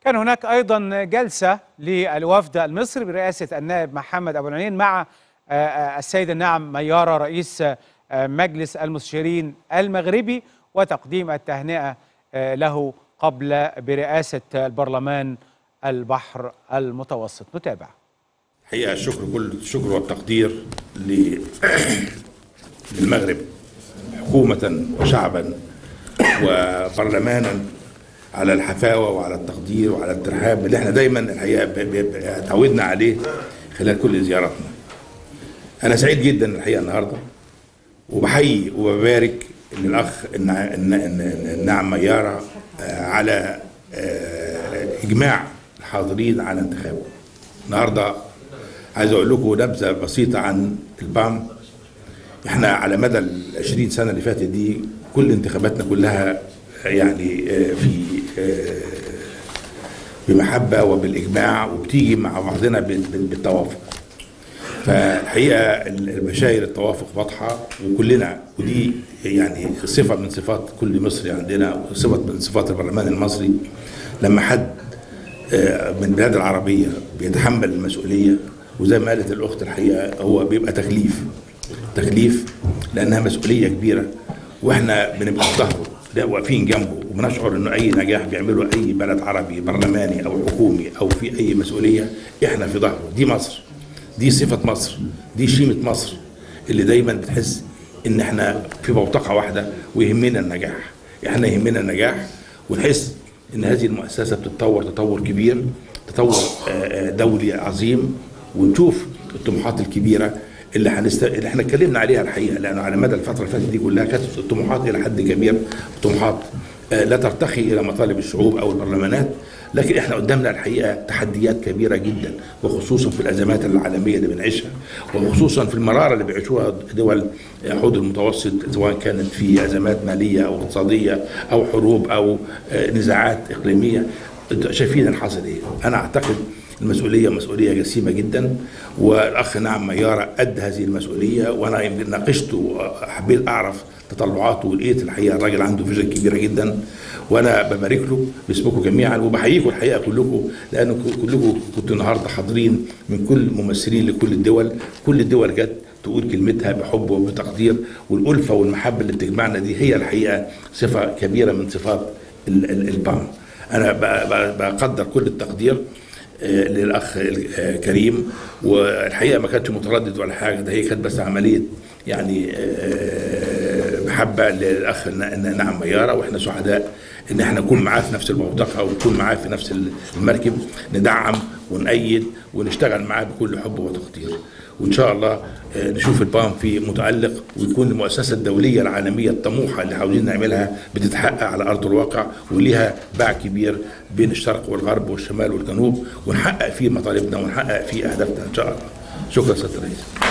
كان هناك أيضا جلسة للوفد المصري برئاسة النائب محمد أبو العنين مع السيد الناعم ميارة رئيس مجلس المستشارين المغربي، وتقديم التهنئة له قبل برئاسة البرلمان البحر المتوسط. نتابع. حقيقة الشكر، كل الشكر والتقدير للمغرب حكومة وشعبا وبرلمانا على الحفاوة وعلى التقدير وعلى الترحاب اللي احنا دايما الحقيقة تعودنا عليه خلال كل زياراتنا. أنا سعيد جدا الحقيقة النهاردة، وبحيي وببارك للأخ الناعم ميارة على إجماع الحاضرين على انتخابه. النهاردة عايز أقول لكم نبذة بسيطة عن البام. احنا على مدى ال20 سنة اللي فاتت دي كل انتخاباتنا كلها يعني بمحبة وبالإجماع، وبتيجي مع بعضنا بالتوافق. فالحقيقة المشاير التوافق واضحة وكلنا، ودي يعني صفة من صفات كل مصري عندنا، وصفة من صفات البرلمان المصري. لما حد من البلاد العربية بيتحمل المسؤولية، وزي ما قالت الأخت الحقيقة هو بيبقى تكليف لأنها مسؤولية كبيرة، وإحنا بنبقى في ظهره واقفين جنبه، وبنشعر إنه أي نجاح بيعمله أي بلد عربي برلماني أو حكومي أو في أي مسؤولية إحنا في ظهره. دي مصر، دي صفة مصر، دي شيمة مصر اللي دايما بتحس إن إحنا في بوتقة واحدة ويهمنا النجاح. إحنا يهمنا النجاح، ونحس إن هذه المؤسسة بتتطور تطور كبير، تطور دولي عظيم، ونشوف الطموحات الكبيرة اللي احنا اتكلمنا عليها الحقيقة، لأنه على مدى الفترة اللي فاتت دي كلها كانت الطموحات إلى حد كبير طموحات لا ترتقي إلى مطالب الشعوب أو البرلمانات، لكن احنا قدامنا الحقيقة تحديات كبيرة جدا، وخصوصا في الأزمات العالمية اللي بنعيشها، وخصوصا في المرارة اللي بيعيشوها دول حوض المتوسط، سواء كانت في أزمات مالية أو اقتصادية أو حروب أو نزاعات إقليمية. شايفين الحاصل إيه؟ أنا أعتقد المسؤولية مسؤولية جسيمة جدا، والأخ ناعم ميارة قد هذه المسؤولية، وأنا يمكن ناقشته وحبيت أعرف تطلعاته، ولقيت الحقيقة الراجل عنده فيجن كبيرة جدا، وأنا ببارك له باسمكم جميعا، وبحييكم الحقيقة كلكم، لأنه كلكم كنتوا النهارده حاضرين من كل ممثلين لكل الدول. كل الدول جت تقول كلمتها بحب وبتقدير، والألفة والمحبة اللي بتجمعنا دي هي الحقيقة صفة كبيرة من صفات البام. أنا بقدر كل التقدير للأخ كريم، والحقيقة ما كانتش متردد ولا حاجة، ده هي كانت بس عملية يعني محبة للأخ ناعم ميارة، وإحنا سعداء إن إحنا نكون معاه في نفس الموضوع ونكون معاه في نفس المركب، ندعم ونأيد ونشتغل معاه بكل حب وتقدير، وإن شاء الله نشوف البام في متألق، ويكون المؤسسة الدولية العالمية الطموحة اللي عاوزين نعملها بتتحقق على أرض الواقع، وليها باع كبير بين الشرق والغرب والشمال والجنوب، ونحقق فيه مطالبنا ونحقق فيه أهدافنا إن شاء الله. شكرا سيادة الرئيس.